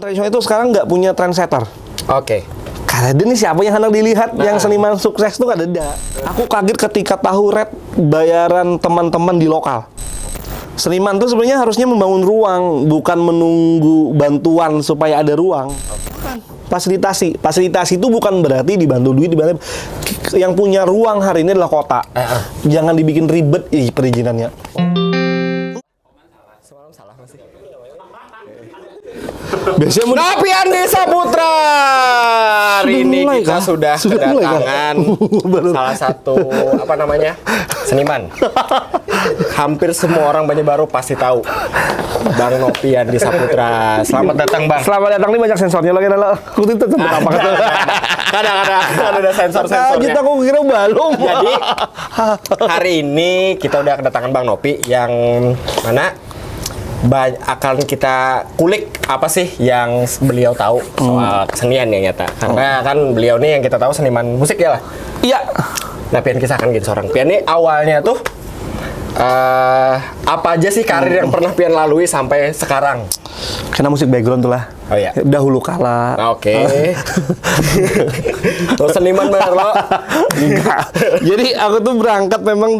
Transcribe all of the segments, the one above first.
tradisional itu sekarang nggak punya trendsetter. Oke. Karena ini siapa yang hendak dilihat yang seniman sukses tuh ada. Aku kaget ketika tahu rate bayaran teman-teman di lokal. Seniman tuh sebenarnya harusnya membangun ruang, bukan menunggu bantuan supaya ada ruang. Fasilitasi itu bukan berarti dibantu duit, dibantu. Yang punya ruang hari ini adalah kota. Jangan dibikin ribet perizinannya. Semalam salah masih. Biasanya Nopi Andi Saputra. Hari ini mulai, kita kah? sudah mulai, kah? kedatangan salah satu seniman. Hampir semua orang Banjarbaru pasti tahu Bang Nopi Andi Saputra. Selamat datang, Bang. Selamat datang, nih banyak sensornya lagi adalah. Aku tuh tetap apa kata. Kadang-kadang ada sensor-sensornya. Kita aku kira belum. Jadi hari ini kita udah kedatangan Bang Nopi yang mana akan kita kulik apa sih yang beliau tahu soal kesenian yang nyata. Karena kan beliau nih yang kita tahu seniman musik ya lah. Iya. Nah, Pian kisahkan gitu seorang. Pian ini awalnya tuh apa aja sih karir yang pernah Pian lalui sampai sekarang? Karena musik background tuh lah. Oh iya. Dahulu kala. Oke. Lo seniman bener lo. Enggak. Jadi aku tuh berangkat memang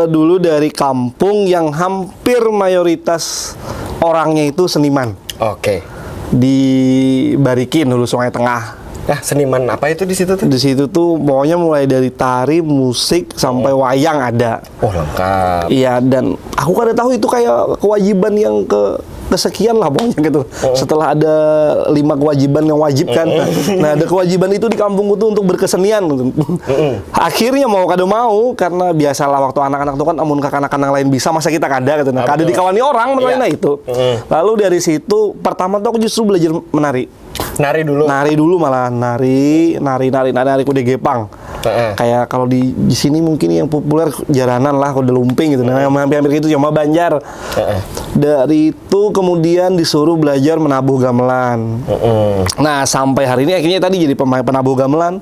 dulu dari kampung yang hampir mayoritas orangnya itu seniman. Oke. Di Barikin, Hulu Sungai Tengah. Nah, seniman apa itu di situ tuh? Di situ tuh pokoknya mulai dari tari, musik sampai wayang ada. Oh, lengkap. Iya, dan aku kada tahu itu kayak kewajiban yang kesekian lah pokoknya gitu. Setelah ada 5 kewajiban yang wajib kan. Nah, ada kewajiban itu di kampungku tuh untuk berkesenian gitu. Akhirnya mau kada mau karena biasalah waktu anak-anak tuh kan amun anak-anak lain bisa masa kita kada gitu. Nah, kada dikawani orang mengenai itu. Lalu dari situ pertama tuh aku justru belajar menari. Nari dulu Malah nari kuda gepang. Kayak kalau di sini mungkin yang populer jaranan lah, kuda lumping gitu. Nah, hampir gitu cuma Banjar. Dari itu kemudian disuruh belajar menabuh gamelan. Nah, sampai hari ini akhirnya tadi jadi pemain penabuh gamelan.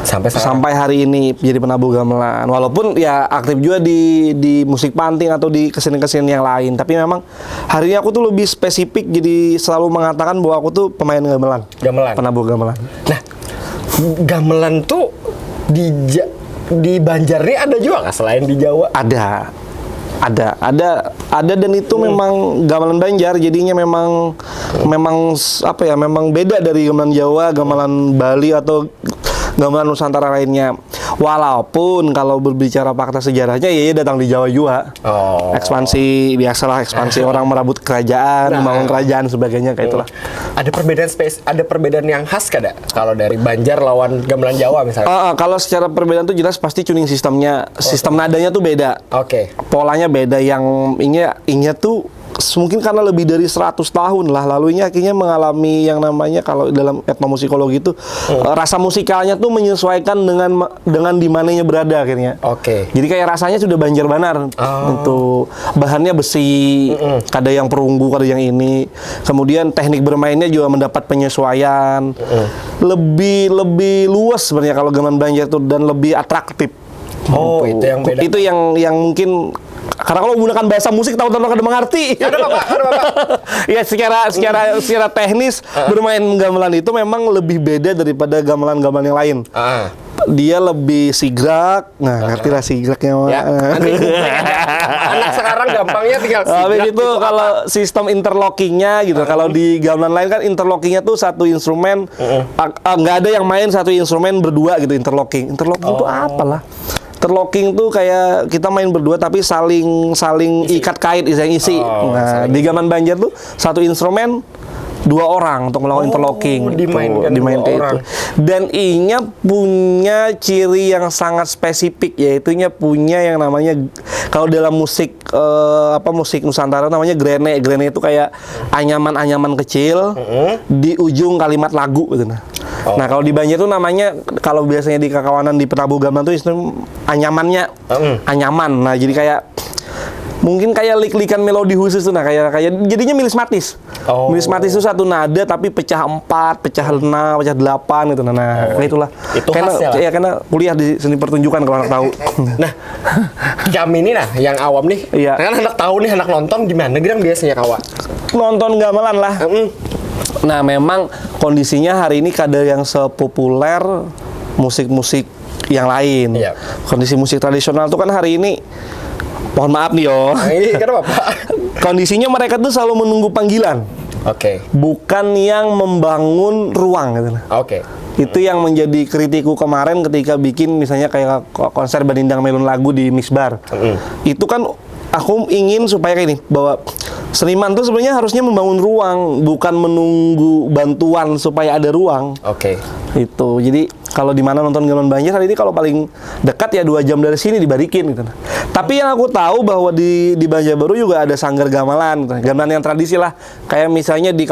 Sampai hari ini jadi penabuh gamelan. Walaupun ya aktif juga di musik panting atau di kesenian-kesenian yang lain. Tapi memang hari ini aku tuh lebih spesifik, jadi selalu mengatakan bahwa aku tuh pemain gamelan. Penabuh gamelan. Nah, gamelan tuh di Banjar nih ada juga nggak selain di Jawa? Ada dan itu memang gamelan Banjar jadinya memang apa ya, memang beda dari gamelan Jawa, gamelan Bali atau gamelan Nusantara lainnya. Walaupun kalau berbicara fakta sejarahnya ya datang di Jawa juga. Ekspansi, biasalah ekspansi orang merabut kerajaan, membangun kerajaan sebagainya kayak itulah. Ada perbedaan yang khas kada kalau dari Banjar lawan gamelan Jawa misalnya? Kalau secara perbedaan tuh jelas pasti tuning sistemnya, sistem nadanya tuh beda. Polanya beda, yang inya tuh mungkin karena lebih dari 100 tahun lah lalu ini akhirnya mengalami yang namanya kalau dalam etnomusikologi itu rasa musikalnya tuh menyesuaikan dengan di mananya berada akhirnya. Jadi kayak rasanya sudah Banjar Banar. Itu bahannya besi, ada yang perunggu, ada yang ini. Kemudian teknik bermainnya juga mendapat penyesuaian. Lebih luas sebenarnya kalau gamelan Banjar tuh dan lebih atraktif. Itu yang beda. Itu yang mungkin karena kalau menggunakan bahasa musik tahu-tahu kada mengerti. Ya secara teknis bermain gamelan itu memang lebih beda daripada gamelan-gamelan yang lain. Dia lebih sigrak. Nah, ngerti lah sigraknya. Ya, anak sekarang gampangnya tinggal sigrak. Habis itu kalau sistem interlockingnya gitu. Kalau di gamelan lain kan interlockingnya tuh satu instrumen nggak ada yang main satu instrumen berdua gitu interlocking. Interlocking itu apalah? Interlocking tuh kayak kita main berdua tapi saling ikat kait yang isi. Nah, di gamelan Banjar tuh satu instrumen 2 orang untuk melakukan interlocking. Dimainkan itu. Dan inya punya ciri yang sangat spesifik, yaitu inya punya yang namanya kalau dalam musik musik Nusantara namanya grene. Grene itu kayak anyaman-anyaman kecil di ujung kalimat lagu gitu. Nah, kalau di Banjar itu namanya, kalau biasanya di kakawanan di penabuh gamelan itu istilah anyamannya, anyaman. Nah, jadi kayak mungkin kayak lik-likan melodi khusus tuh, nah kayak jadinya milismatis. Milismatis itu satu nada tapi pecah 4, pecah 6, pecah 8 gitu. Nah, itulah. Itu karena, khasnya lah. Ya karena kuliah di seni pertunjukan kalau anak tahu. Nah, kami ini yang awam nih. Kan anak tahu nih, anak nonton gimana gerang biasanya kawa? Nonton gamelan lah. Nah, memang kondisinya hari ini kada yang sepopuler musik-musik yang lain. Iya. Kondisi musik tradisional tuh kan hari ini, mohon maaf nih yo, Nah, ini kenapa Pak? kondisinya mereka tuh selalu menunggu panggilan, Oke. bukan yang membangun ruang gitu. Oke. Itu yang menjadi kritiku kemarin ketika bikin misalnya kayak konser Banindang Melon Lagu di Misbar. Itu kan aku ingin supaya kayak ini, bahwa seniman tuh sebenarnya harusnya membangun ruang, bukan menunggu bantuan supaya ada ruang. Oke. Itu. Jadi kalau di mana nonton Gamelan Banjir hari ini kalau paling dekat ya 2 jam dari sini dibarikin gitu. Tapi yang aku tahu bahwa di Banjarbaru juga ada sanggar gamelan, gitu. Gamelan yang tradisi lah. Kayak misalnya di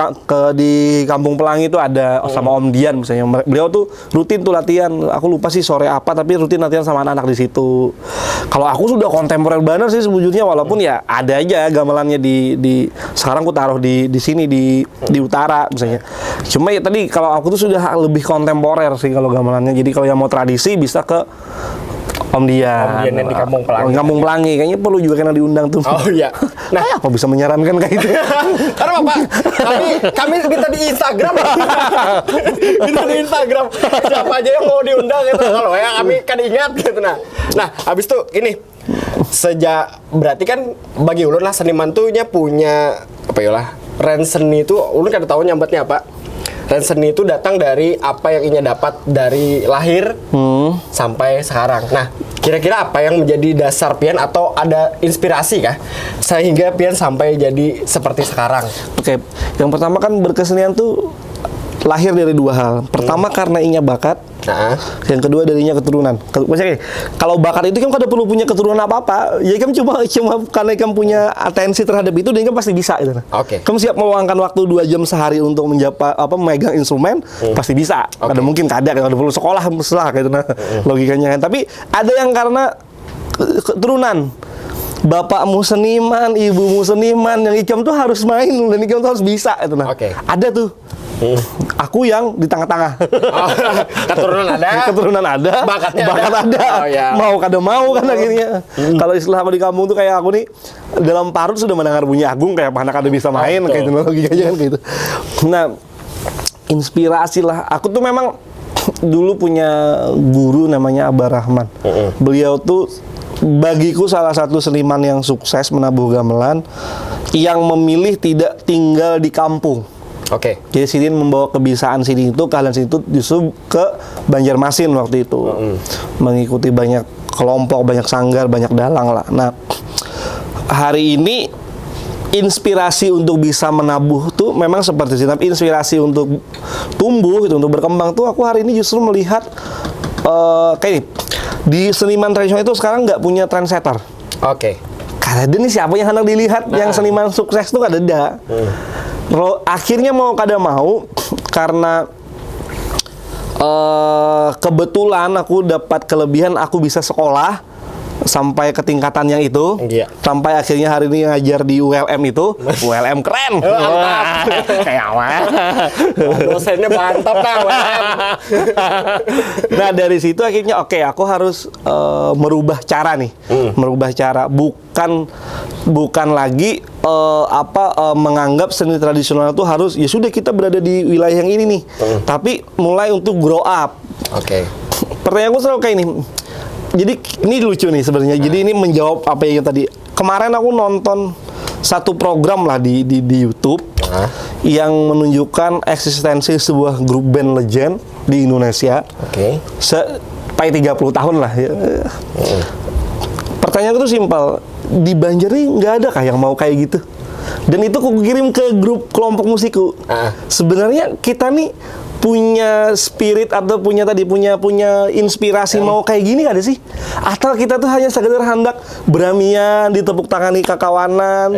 Kampung Pelangi itu ada sama Om Dian misalnya. Beliau tuh rutin tuh latihan. Aku lupa sih sore apa, tapi rutin latihan sama anak-anak di situ. Kalau aku sudah kontemporer banget sih sebujurnya, walaupun ya ada aja gamelannya di sekarang aku taruh di sini di utara misalnya. Cuma ya tadi kalau aku tuh sudah lebih kontemporer sih kalau gamelannya. Jadi kalau yang mau tradisi bisa ke Om Dian. Om Dian yang di Kampung Pelangi. Kampung Pelangi kayaknya perlu juga kena diundang tuh. Oh iya. Nah, apa bisa menyarankan kayak gitu? Karena Pak, kami minta di Instagram. Minta di Instagram. Siapa aja yang mau diundang gitu. Kalau ya kami kan ingat gitu Nah, habis itu ini berarti kan bagi ulun lah seniman tuh punya apa ya lah, range seni itu ulun kada tahu nyambatnya apa. Range seni itu datang dari apa yang ingin dapat dari lahir sampai sekarang. Nah, kira-kira apa yang menjadi dasar Pian atau ada inspirasi kah sehingga Pian sampai jadi seperti sekarang? Oke, yang pertama kan berkesenian tuh lahir dari 2 hal. Pertama karena ingin bakat. Nah, Yang kedua darinya keturunan. Maksudnya kalau bakat itu kan kada perlu punya keturunan apa-apa. Ya kan cuma karena kamu punya atensi terhadap itu, dan kamu pasti bisa gitu. Oke. Kamu siap meluangkan waktu 2 jam sehari untuk memegang instrumen, pasti bisa. Oke. Kada mungkin kada perlu sekolah selah gitu logikanya kan. Tapi ada yang karena keturunan. Bapakmu seniman, ibumu seniman, yang ikam tuh harus main dan ikam tuh harus bisa gitu Oke. Ada tuh. Aku yang di tengah-tengah. Oh, keturunan ada. Keturunan ada, Bakatnya bakat ada. Oh, ya. Mau kada mau kan akhirnya. Kalau istilah di kampung tuh kayak aku nih, dalam parut sudah mendengar bunyi agung, kayak mana kada bisa main, kayak teknologi aja kan kayak gitu. Nah, inspirasi lah. Aku tuh memang dulu punya guru namanya Abah Rahman. Beliau tuh bagiku salah satu seniman yang sukses menabuh gamelan, yang memilih tidak tinggal di kampung. Oke. Jadi Sidin membawa kebiasaan Sidin itu, keahlian Sidin itu justru ke Banjarmasin waktu itu. Mengikuti banyak kelompok, banyak sanggar, banyak dalang lah. Nah, hari ini inspirasi untuk bisa menabuh tuh memang seperti itu. Tapi inspirasi untuk tumbuh gitu, untuk berkembang tuh aku hari ini justru melihat kayak ini. Di seniman tradisional itu sekarang nggak punya trendsetter. Oke. Karena ada nih siapa yang hendak dilihat, yang seniman sukses tuh kada ada. Akhirnya mau kada mau, karena kebetulan aku dapat kelebihan, aku bisa sekolah sampai ke tingkatan yang itu. Iya. Sampai akhirnya hari ini ngajar di ULM itu. ULM keren. Mantap. Kayak apa? Dosennya mantap lah. Nah, dari situ akhirnya oke, aku harus merubah cara nih. Merubah cara, bukan lagi menganggap seni tradisional itu harus ya sudah kita berada di wilayah yang ini nih. Tapi mulai untuk grow up. Oke. Pertanyaanku selalu kayak ini. Jadi ini lucu nih sebenarnya. Jadi ini menjawab apa yang tadi. Kemarin aku nonton satu program lah di YouTube yang menunjukkan eksistensi sebuah grup band legend di Indonesia. Oke. Sampai 30 tahun lah ya. Pertanyaanku tuh simpel. Di Banjar nih nggak ada kah yang mau kayak gitu? Dan itu aku kirim ke grup kelompok musikku. Sebenarnya kita nih punya spirit atau punya inspirasi mau kayak gini ada sih? Atau kita tuh hanya sekedar hendak beramian ditepuk tangani kakawanan,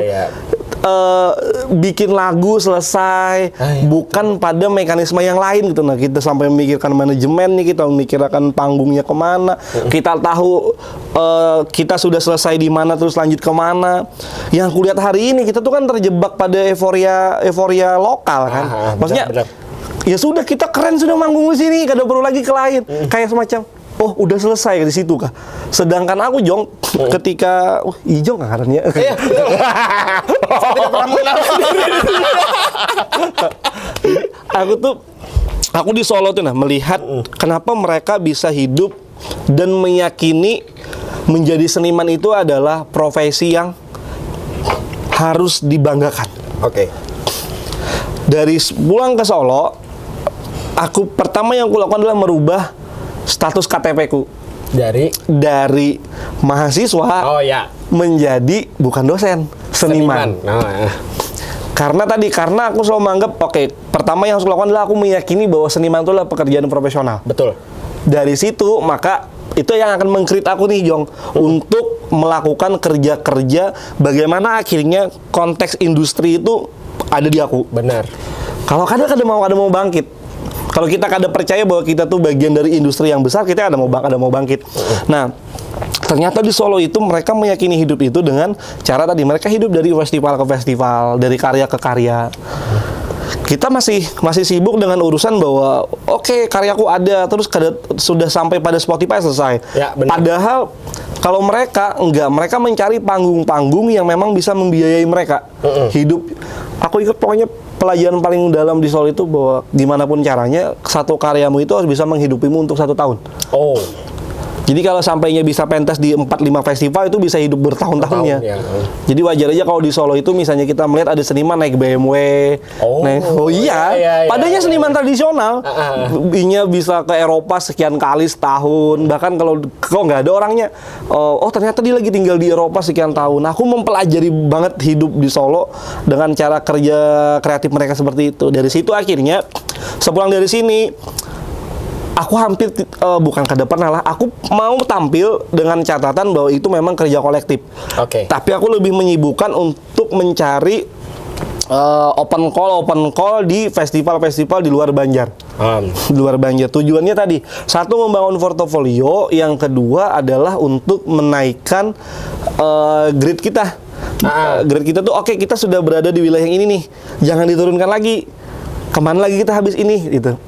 bikin lagu selesai, bukan pada mekanisme yang lain gitu. Nah, kita sampai memikirkan manajemen nih, kita memikirkan panggungnya kemana, kita tahu kita sudah selesai di mana terus lanjut kemana. Yang kulihat hari ini kita tuh kan terjebak pada euforia lokal kan. Maksudnya benar. Ya sudah, kita keren sudah manggung di sini, kada perlu lagi ke lain. Kayak semacam, oh udah selesai di situ kah? Sedangkan aku Jong ketika Ijong kan karena Iya, betul. Saya tidak pernah mengenal. Aku di Solo tuh melihat kenapa mereka bisa hidup dan meyakini menjadi seniman itu adalah profesi yang harus dibanggakan. Oke. Dari pulang ke Solo, pertama yang aku lakukan adalah merubah status KTP ku dari mahasiswa menjadi bukan dosen, seniman. Karena aku selalu menganggap pertama yang harus aku lakukan adalah aku meyakini bahwa seniman itu adalah pekerjaan profesional. Betul. Dari situ maka itu yang akan mengkrit aku nih, Jong, untuk melakukan kerja-kerja bagaimana akhirnya konteks industri itu ada di aku. Benar. Kalau kadang mau bangkit. Kalau kita kadang percaya bahwa kita tuh bagian dari industri yang besar, kita ada mau bangkit. Nah, ternyata di Solo itu mereka meyakini hidup itu dengan cara tadi mereka hidup dari festival ke festival, dari karya ke karya. Kita masih sibuk dengan urusan bahwa karyaku ada, terus sudah sampai pada Spotify selesai. Ya, benar. Padahal kalau mereka mencari panggung-panggung yang memang bisa membiayai mereka hidup. Aku ikut pokoknya pelajaran paling dalam di Solo itu bahwa dimanapun caranya satu karyamu itu harus bisa menghidupimu untuk 1 tahun. Oh. Jadi kalau sampainya bisa pentas di 4-5 festival itu bisa hidup bertahun-tahunnya. Ya. Jadi wajar aja kalau di Solo itu misalnya kita melihat ada seniman naik BMW. Padahal seniman tradisional. Inya bisa ke Eropa sekian kali setahun. Bahkan kalau kok nggak ada orangnya, ternyata dia lagi tinggal di Eropa sekian tahun. Aku mempelajari banget hidup di Solo dengan cara kerja kreatif mereka seperti itu. Dari situ akhirnya sepulang dari sini aku hampir aku mau tampil dengan catatan bahwa itu memang kerja kolektif. Tapi aku lebih menyibukkan untuk mencari open call di festival-festival di luar Banjar. Di luar Banjar. Tujuannya tadi, satu membangun portofolio, yang kedua adalah untuk menaikkan grade kita. Grade kita tuh kita sudah berada di wilayah yang ini nih. Jangan diturunkan lagi. Kemana lagi kita habis ini gitu.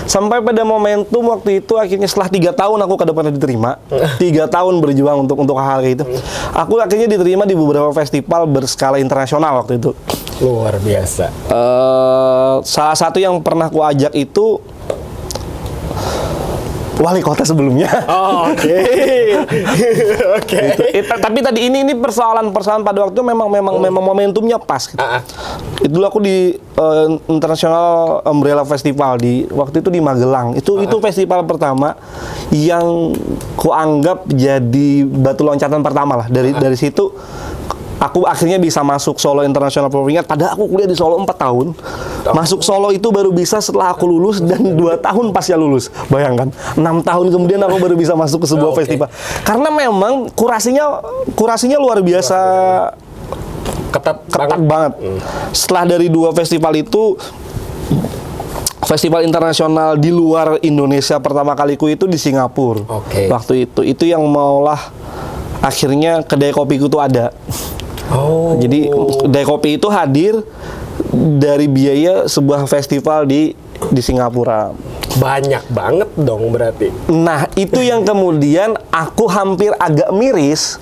Sampai pada momentum waktu itu akhirnya setelah 3 tahun aku ke depannya diterima. 3 tahun berjuang untuk hal kayak itu. Aku akhirnya diterima di beberapa festival berskala internasional waktu itu. Luar biasa. Salah satu yang pernah aku ajak itu wali kota sebelumnya. Tapi tadi ini persoalan pada waktu memang momentumnya pas. Gitu. Itu dulu aku di International Umbrella Festival waktu itu di Magelang. Itu festival pertama yang kuanggap jadi batu loncatan pertama lah. Dari situ aku akhirnya bisa masuk Solo International Performing Arts. Padahal aku kuliah di Solo 4 tahun. Masuk Solo itu baru bisa setelah aku lulus dan 2 tahun pasca lulus. Bayangkan, 6 tahun kemudian aku baru bisa masuk ke sebuah festival. Karena memang kurasinya luar biasa ketat banget. Setelah dari 2 festival itu, festival internasional di luar Indonesia pertama kaliku itu di Singapura. Waktu itu yang maulah akhirnya kedai kopiku tuh ada. Jadi kedai kopi itu hadir dari biaya sebuah festival di Singapura. Banyak banget dong berarti. Nah, itu yang kemudian aku hampir agak miris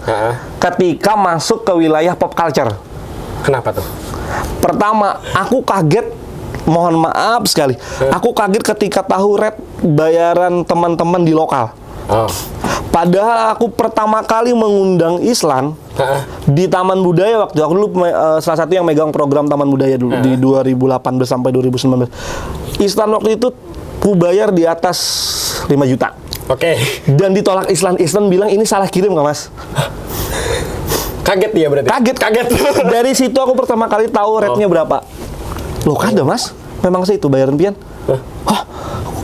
ketika masuk ke wilayah pop culture. Kenapa tuh? Pertama, aku kaget, mohon maaf sekali. Aku kaget ketika tahu rate bayaran teman-teman di lokal. Padahal aku pertama kali mengundang Islan di Taman Budaya waktu aku dulu salah satu yang megang program Taman Budaya dulu di 2018 sampai 2019. Islan waktu itu ku bayar di atas 5 juta. Dan ditolak Islan. Islan bilang ini salah kirim nggak, Mas? Kaget dia berarti? Kaget. Dari situ aku pertama kali tahu rate-nya berapa. Loh, kada, Mas? Memang segitu bayaran pian?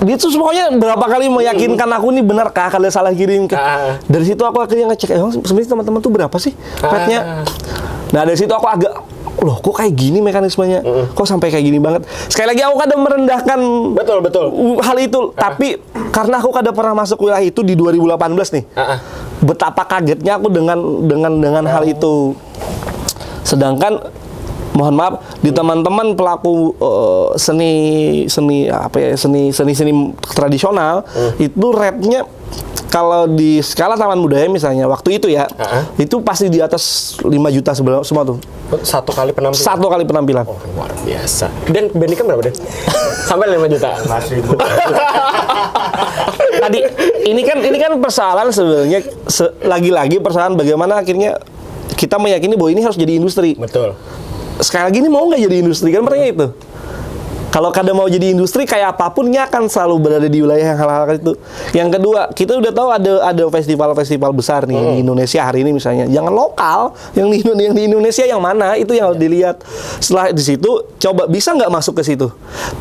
Dia tuh pokoknya berapa kali meyakinkan aku nih benar kah kalau salah kirim. Dari situ aku akhirnya ngecek, sebenarnya teman-teman tuh berapa sih rate-nya? Nah, dari situ aku agak, loh kok kayak gini mekanismenya? Kok sampai kayak gini banget? Sekali lagi aku kadang merendahkan betul hal itu, tapi karena aku kadang pernah masuk wilayah itu di 2018 nih. Betapa kagetnya aku dengan hal itu. Sedangkan mohon maaf di teman-teman pelaku seni tradisional itu rate-nya kalau di skala Taman Budaya misalnya waktu itu ya, itu pasti di atas 5 juta semua tuh. Satu kali penampilan. Satu kali penampilan. Oh, luar biasa. Dan Benny kan berapa, Den? Sampai 5 juta. Tadi ini kan persoalan sebenarnya lagi-lagi persoalan bagaimana akhirnya kita meyakini bahwa ini harus jadi industri. Betul. Sekali lagi ini mau nggak jadi industri kan pertanyaan itu. Kalau kada mau jadi industri kayak apapun nya akan selalu berada di wilayah yang hal-hal itu. Yang kedua, kita udah tahu ada festival-festival besar nih di Indonesia hari ini misalnya. Jangan lokal, yang di Indonesia yang mana itu yang harus dilihat. Setelah di situ coba bisa nggak masuk ke situ.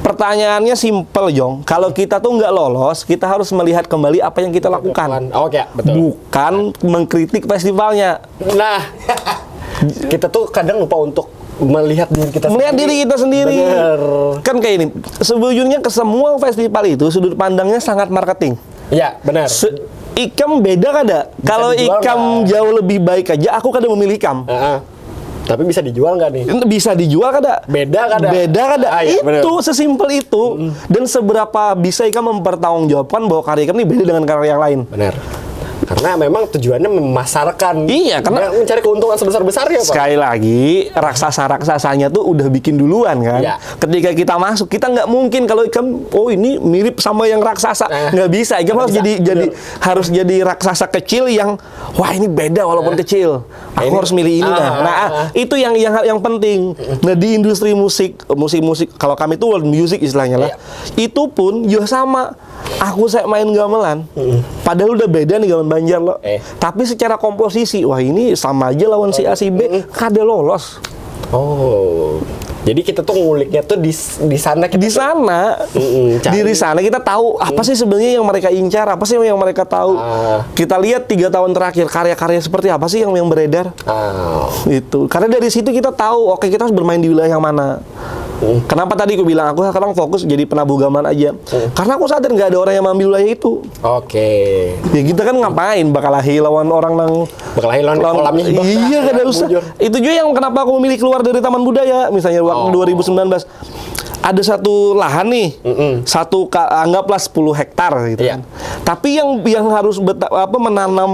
Pertanyaannya simple, Jong. Kalau kita tuh nggak lolos, kita harus melihat kembali apa yang kita lakukan. Oke, betul. Bukan mengkritik festivalnya. Nah, kita tuh kadang lupa untuk melihat diri kita sendiri. Bener. Kan kayak ini. Sebujurnya ke semua festival itu sudut pandangnya sangat marketing. Iya, benar. Ikam beda kada? Kalau Ikam jauh lebih baik aja, aku kada memilih Ikam. Tapi bisa dijual nggak nih? Bisa dijual kada? Beda kada? Beda kada? Iya, itu sesimpel itu. Dan seberapa bisa Ikam mempertanggungjawabkan bahwa karya Ikam ini beda dengan karya yang lain? Benar. Karena memang tujuannya memasarkan. Iya, karena mencari keuntungan sebesar-besarnya, Pak. Sekali lagi, raksasa-raksasanya tuh udah bikin duluan kan. Iya. Ketika kita masuk, kita nggak mungkin kalau Ikam, oh ini mirip sama yang raksasa. Nggak bisa. Ikam harus jadi raksasa kecil yang, wah ini beda walaupun kecil. Aku harus milih ini itu yang penting. Nah di industri musik kalau kami tuh world music istilahnya lah. Itu pun juga sama. Aku saya main gamelan, padahal udah beda nih gamelan Banjar loh. Tapi secara komposisi, wah ini sama aja lawan si A si B, kada lolos. Oh, jadi kita tuh nguliknya tuh di sana. Di sana, di sana kita tahu apa sih sebenarnya yang mereka incar, apa sih yang mereka tahu. Kita lihat 3 tahun terakhir karya-karya seperti apa sih yang beredar. Itu, karena dari situ kita tahu, oke kita harus bermain di wilayah yang mana. Kenapa tadi aku bilang aku sekarang fokus jadi penabuh gamelan aja? Karena aku sadar nggak ada orang yang mengambil wilayah itu. Ya kita kan ngapain bakal lawan orang nang kolamnya. Iya kada usah. Itu juga yang kenapa aku memilih keluar dari Taman Budaya. Misalnya waktu 2019 ada satu lahan nih, anggaplah 10 hektar gitu kan. Tapi yang harus menanam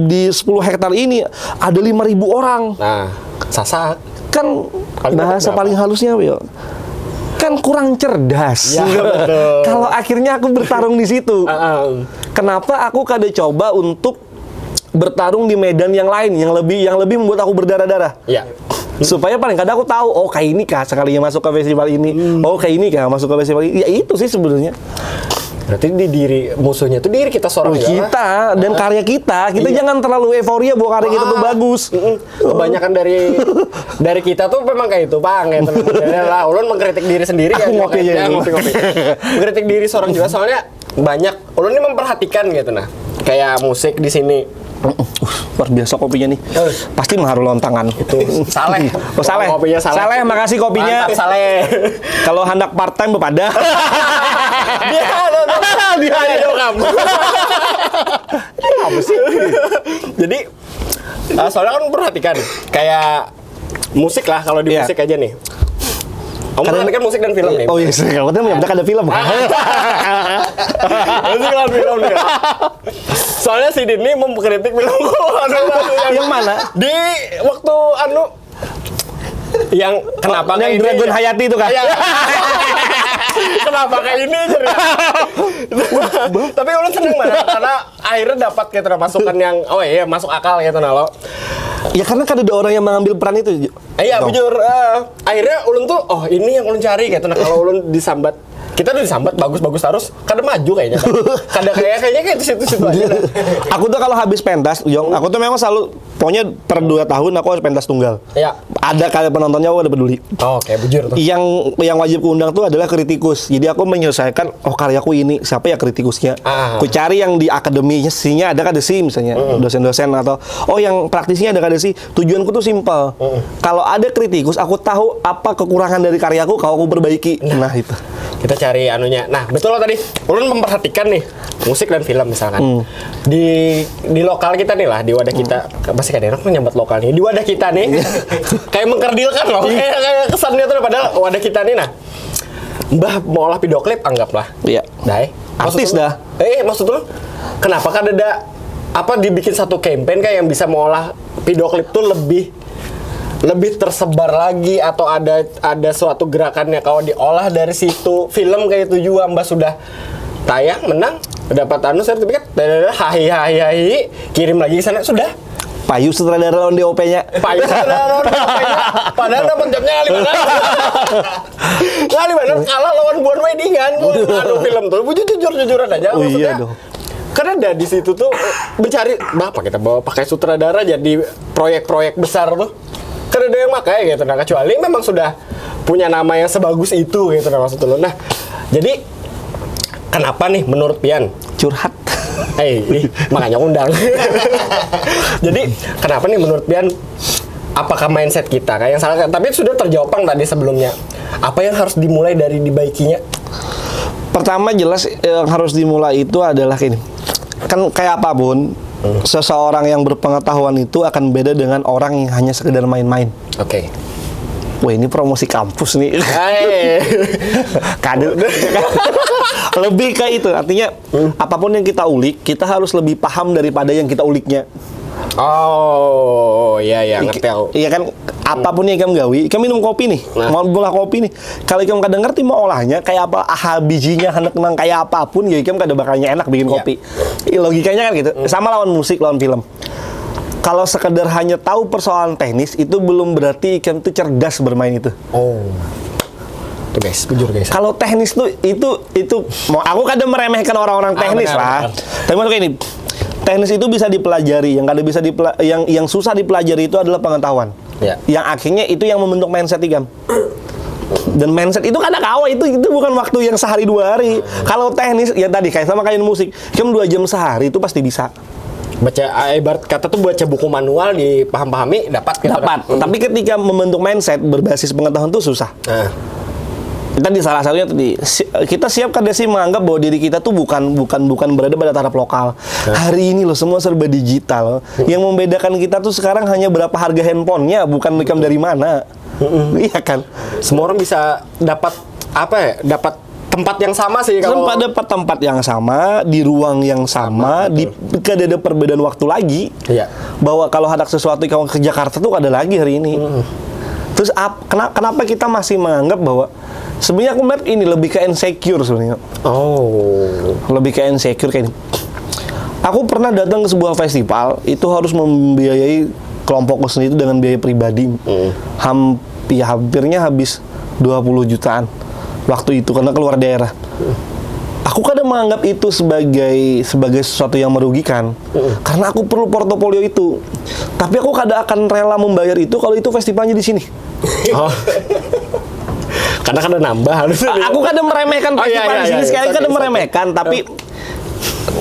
di 10 hektar ini ada 5.000 orang. Nah, sasak. Kan bahasa paling halusnya kan kurang cerdas. Kalau akhirnya aku bertarung di situ. Kenapa aku kada coba untuk bertarung di medan yang lain yang lebih membuat aku berdarah-darah? Supaya paling kadang aku tahu, oh kayak ini kah sekalinya masuk ke festival ini. Oh kayak ini kah masuk ke festival ini. Ya itu sih sebenarnya. Berarti di diri musuhnya itu diri kita seorang kita dan karya kita jangan terlalu euforia bahwa karya kita tuh bagus. Kebanyakan dari kita tuh memang kayak itu, Bang. Lah, ulun mengkritik diri sendiri ya. Ngopi. Mengkritik diri seorang juga soalnya banyak ulun ini memperhatikan gitu nah. Kayak musik di sini. Luar biasa kopinya nih. Pasti mengharu lontangan. Itu Saleh. Oh, Saleh. Kopinya Saleh, makasih kopinya. Mantap, Saleh. Kalau hendak part time bepada. Dia ada dong kamu. Apa sih? Jadi soalnya kan perhatikan kayak musik lah kalau di musik aja nih. Kamu kan musik dan film nih. Oh iya, kamu tuh menyampaikan ada film kan? Musik dan film nih. Soalnya si Dini mengkritik filmku. Yang mana? Di waktu yang kenapa yang Dragon Hayati itu kan? Kenapa kayak ini aja? Tapi ulun seneng banget karena akhirnya dapat gitu masukan yang masuk akal gitu nah lo. Ya karena kan ada orang yang mengambil peran itu. Iya, bujur. Akhirnya ulun tuh, ini yang ulun cari gitu. Nah, kalau ulun disambat, kita udah disambat bagus-bagus terus, kada maju kayaknya. Kayaknya kayak situ-situ aja. Aku tuh kalau habis pentas, Jong, aku tuh memang selalu pokoknya per 2 tahun aku harus pentas tunggal. Iya. Ada kali penontonnya aku ada peduli. Oke, bujur tuh. Yang wajib kuundang tuh adalah kritikus. Jadi aku menyelesaikan karyaku ini, siapa ya kritikusnya. Aku cari yang di akademinya sihnya ada kadesi misalnya, dosen-dosen atau yang praktisnya ada kadesi. Tujuanku tuh simpel. Kalau ada kritikus, aku tahu apa kekurangan dari karyaku, kalau aku perbaiki. Nah itu. Kita cari anunya. Nah, betul loh tadi. Ulun memperhatikan nih musik dan film misalkan. Di lokal kita nih lah, di wadah kita. Pasti kan enak nyambat lokal nih. Di wadah kita nih. Kayak mengkerdilkan loh. Kayak kesannya tuh padahal wadah kita nih nah. Mbah mau olah video klip anggaplah. Iya. Dai. Artis dah. Maksud lu kenapa kan ada dibikin satu campaign kayak yang bisa mengolah video klip tuh lebih tersebar lagi, atau ada suatu gerakannya kalau diolah dari situ film kayak itu juga Mbak sudah tayang menang dapat sertifikat hahi kirim lagi ke sana sudah. Payu sutradara lawan DOP-nya. Padahal dapat jamnya kali bener kalah lawan Buan Weddingan. Aduh film tuh jujuran aja maksudnya. Iya dong. Karena ada di situ tuh mencari bapak kita bawa pakai sutradara jadi proyek-proyek besar tuh. Karena ada yang pakai gitu. Nah kecuali memang sudah punya nama yang sebagus itu gitu maksud lo. Nah jadi kenapa nih menurut Pian? Curhat. Makanya undang. Jadi kenapa nih menurut Pian? Apakah mindset kita kayak yang salah? Tapi sudah terjawab tadi sebelumnya. Apa yang harus dimulai dari dibaikinya? Pertama jelas yang harus dimulai itu adalah ini. Kan kayak apapun, seseorang yang berpengetahuan itu akan beda dengan orang yang hanya sekedar main-main. Oke. Wah ini promosi kampus nih. Kado. Lebih ke itu, artinya apapun yang kita ulik, kita harus lebih paham daripada yang kita uliknya. Oh, iya ngerti aku. Iya kan, apapun yang kamu gawi, kamu minum kopi nih, mau bola kopi nih. Kalau kamu kadang ngerti mau olahnya kayak apa, bijinya hendak nang kayak apapun, ya kamu kadang bakalnya enak bikin kopi. Logikanya kan gitu. Sama lawan musik, lawan film. Kalau sekedar hanya tahu persoalan teknis, itu belum berarti kamu tuh cerdas bermain itu. Oh. Tuh guys, jujur guys. Kalau teknis tuh itu mau aku kadang meremehkan orang-orang teknis lah. Tapi untuk ini teknis itu bisa dipelajari, yang kada bisa yang susah dipelajari itu adalah pengetahuan. Ya. Yang akhirnya itu yang membentuk mindset ikam. Dan mindset itu kada kawa itu bukan waktu yang sehari 2 hari. Kalau teknis ya tadi kayak sama kayak musik, kamu 2 jam sehari itu pasti bisa. Baca ibarat kata tuh baca buku manual dipahami dapat gitu. Dapat. Tapi ketika membentuk mindset berbasis pengetahuan itu susah. Tadi salah satunya tadi kita siap kada sih menganggap bahwa diri kita tuh bukan berada pada taraf lokal. Hari ini loh semua serba digital. Yang membedakan kita tuh sekarang hanya berapa harga handphonenya, bukan ikam dari mana. Iya kan? Semua orang bisa dapat dapat tempat yang sama sih kalau dapat tempat yang sama, di ruang yang sama, kada ada perbedaan waktu lagi. Iya. Bahwa kalau ada sesuatu kamu ke Jakarta tuh ada lagi hari ini. Terus kenapa kita masih menganggap bahwa sebenarnya aku melihat ini lebih ke insecure sebenarnya. Oh. Lebih ke insecure kayak ini. Aku pernah datang ke sebuah festival, itu harus membiayai kelompokku sendiri dengan biaya pribadi. Hampirnya habis 20 jutaan waktu itu karena keluar daerah. Aku kadang menganggap itu sebagai sesuatu yang merugikan karena aku perlu portofolio itu. Tapi aku kadang akan rela membayar itu kalau itu festivalnya di sini. Oh. Karena kadang nambah harusnya. Aku kadang meremehkan festival di sini sekali kadang meremehkan, tapi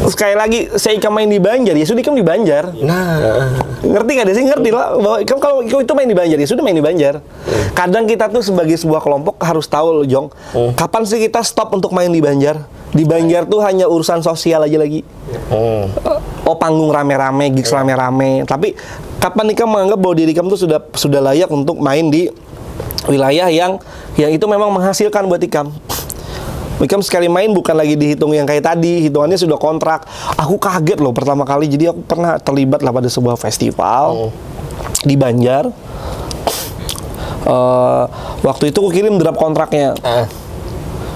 sekali lagi saya main di Banjar ya sudah kamu di Banjar. Nah, ngerti nggak sih? Ngerti lah bahwa kalau itu main di Banjar ya sudah main di Banjar. Kadang kita tuh sebagai sebuah kelompok harus tahu loh Jong, kapan sih kita stop untuk main di Banjar? Di Banjar tuh hanya urusan sosial aja lagi. Oh panggung rame-rame, gigs rame-rame. Tapi kapan nih kamu menganggap bahwa diri kamu tuh sudah layak untuk main di wilayah yang itu memang menghasilkan buat ikam. Ikam sekali main bukan lagi dihitung yang kayak tadi, hitungannya sudah kontrak. Aku kaget loh pertama kali, jadi aku pernah terlibat lah pada sebuah festival di Banjar. Waktu itu aku kirim draft kontraknya.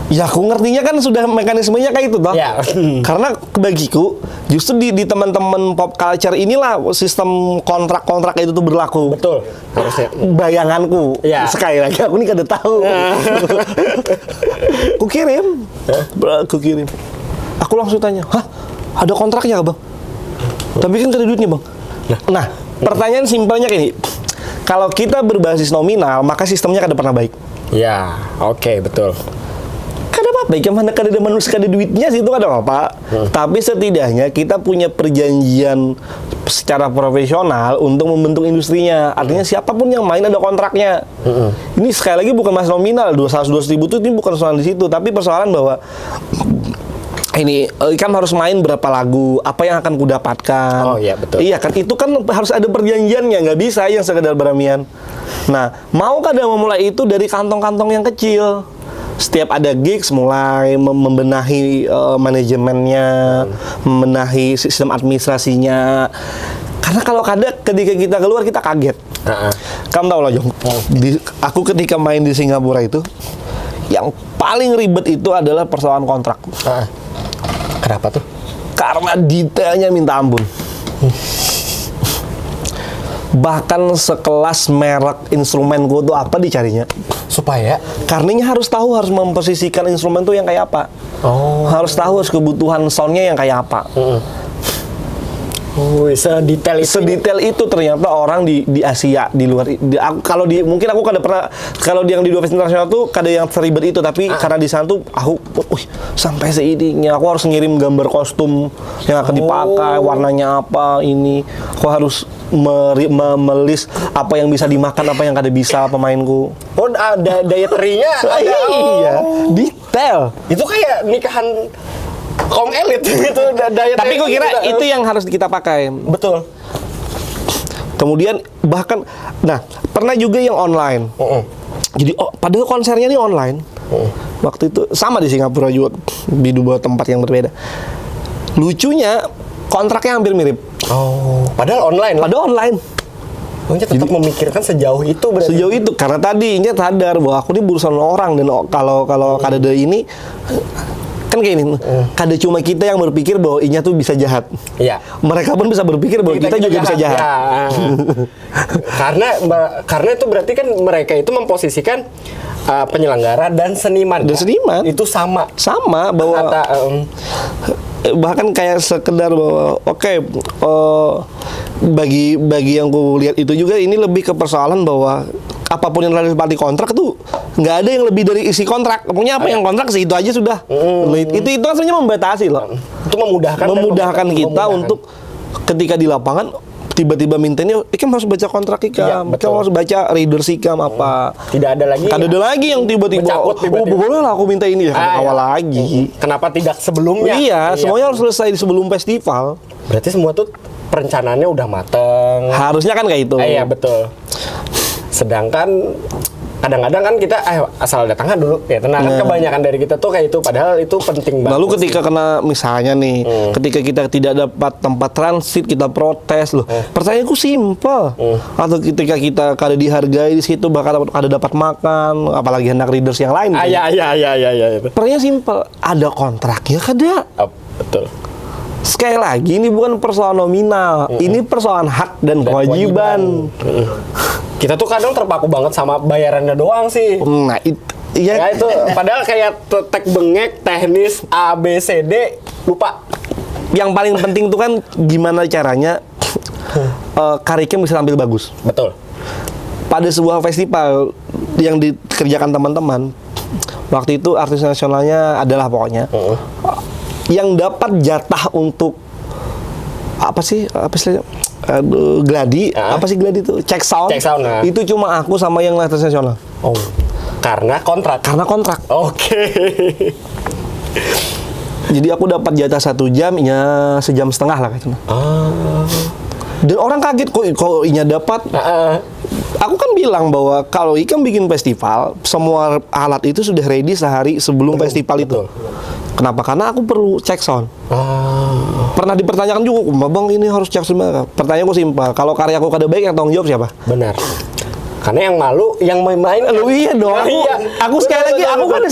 Ya aku ngertinya kan sudah mekanismenya kayak itu toh. Ya. Karena bagiku justru di teman-teman pop culture inilah sistem kontrak-kontrak itu tuh berlaku. Betul. Harusnya. Bayanganku. Ya. Sekali lagi aku ini kada tahu. Aku kirim. Aku langsung tanya, "Hah? Ada kontraknya, Bang?" Tapi kan kada duitnya, Bang. Nah, pertanyaan simpelnya kayak ini. Kalau kita berbasis nominal, maka sistemnya kada pernah baik. Ya, oke, betul. Kada apa-apa, yang mana kada ada manusia, kada duitnya sih itu kada apa-apa. Tapi setidaknya kita punya perjanjian secara profesional untuk membentuk industrinya. Artinya siapapun yang main ada kontraknya. Ini sekali lagi bukan masalah nominal, 200 ribu itu ini bukan persoalan di situ, tapi persoalan bahwa ini kan harus main berapa lagu, apa yang akan kudapatkan. Oh iya betul. Iya kan, itu kan harus ada perjanjiannya, nggak bisa yang sekedar beramian. Nah, mau kada memulai itu dari kantong-kantong yang kecil. setiap ada gigs mulai membenahi manajemennya, membenahi sistem administrasinya. Karena kalau ketika kita keluar kita kaget. Kamu tahu lah Jong, aku ketika main di Singapura itu, yang paling ribet itu adalah persoalan kontrak. Kenapa tuh? Karena detailnya minta ampun. Bahkan sekelas merek instrumenku tuh apa dicarinya. Supaya? Karena harus tahu, harus memposisikan instrumen tuh yang kayak apa. Harus tahu harus kebutuhan soundnya yang kayak apa. Sedetail itu. Sedetail itu ternyata orang di Asia, di luar. Mungkin aku kada pernah, kalau yang di Duo Fest Internasional tuh kada yang seribet itu, tapi karena di sana tuh aku, sampai seininya aku harus ngirim gambar kostum yang akan dipakai, warnanya apa ini. Aku harus melis apa yang bisa dimakan, apa yang kada bisa pemainku. Oh, ada dietary-nya. Iya, detail. Itu kayak nikahan kaum elit gitu, diet. Tapi gue kira itu yang harus kita pakai. Betul. Kemudian bahkan, pernah juga yang online. Jadi padahal konsernya ini online. Waktu itu sama di Singapura juga, di dua tempat yang berbeda. Lucunya kontraknya hampir mirip. Padahal online. Padahal online. Tetap memikirkan sejauh itu berarti. Sejauh itu karena tadinya sadar bahwa aku ini urusan orang, dan kalau kada ada ini kan kayak ini, kada cuma kita yang berpikir bahwa inya tuh bisa jahat. Iya. Mereka pun bisa berpikir bahwa kita juga bisa jahat. Ya. karena itu berarti kan mereka itu memposisikan penyelenggara dan seniman. Dan seniman itu sama bahwa bahkan kayak sekedar bahwa bagi yang ku lihat itu juga ini lebih ke persoalan bahwa apapun yang relatif di kontrak tuh nggak ada yang lebih dari isi kontrak. Pokoknya apa yang kontrak sih itu aja sudah. Itu sebenarnya membatasi loh. Itu memudahkan kita untuk ketika di lapangan tiba-tiba mintanya, Ikam harus baca kontrak Ikam, Ikam harus baca readers Ikam apa. Tidak ada lagi yang tiba-tiba boleh lah aku minta ini ya, awal lagi. Kenapa tidak sebelumnya? Iya, semuanya harus selesai sebelum festival. Berarti semua tuh perencanaannya udah mateng. Harusnya kan kayak itu. Iya, betul. Sedangkan kadang-kadang kan kita asal datangnya dulu ya tenang. Kan kebanyakan dari kita tuh kayak itu, padahal itu penting banget. Lalu ketika kena misalnya nih, ketika kita tidak dapat tempat transit, kita protes loh. Pertanyaanku simpel. Atau ketika kita kada dihargai di situ, bahkan kada dapat makan, apalagi hendak readers yang lain. Iya. Pertanyaan simpel, ada kontraknya kada? Betul. Sekali lagi ini bukan persoalan nominal, ini persoalan hak dan kewajiban. Kita tuh kadang terpaku banget sama bayarannya doang sih. Nah, itu padahal kayak tek bengek, teknis, A, B, C, D, lupa. Yang paling penting tuh kan gimana caranya karyanya bisa tampil bagus. Betul. Pada sebuah festival yang dikerjakan teman-teman, waktu itu artis nasionalnya adalah pokoknya yang dapat jatah untuk apa sih gladi, apa sih gladi itu? Check sound. Itu cuma aku sama yang artis nasional. Karena kontrak. Oke. Jadi aku dapat jatah 1 jam, ya sejam setengah lah kayaknya. Dan orang kaget kok inya dapat. Aku kan bilang bahwa kalau Ikam bikin festival, semua alat itu sudah ready sehari sebelum festival itu. Kenapa? Karena aku perlu cek sound. Pernah dipertanyakan juga, Bang ini harus cek sound. Pertanyaanku simpel, kalau karyaku kada baik yang tanggung jawab siapa? Benar. Karena yang malu, yang main lu iya dong. Aku sekali lagi, aku kan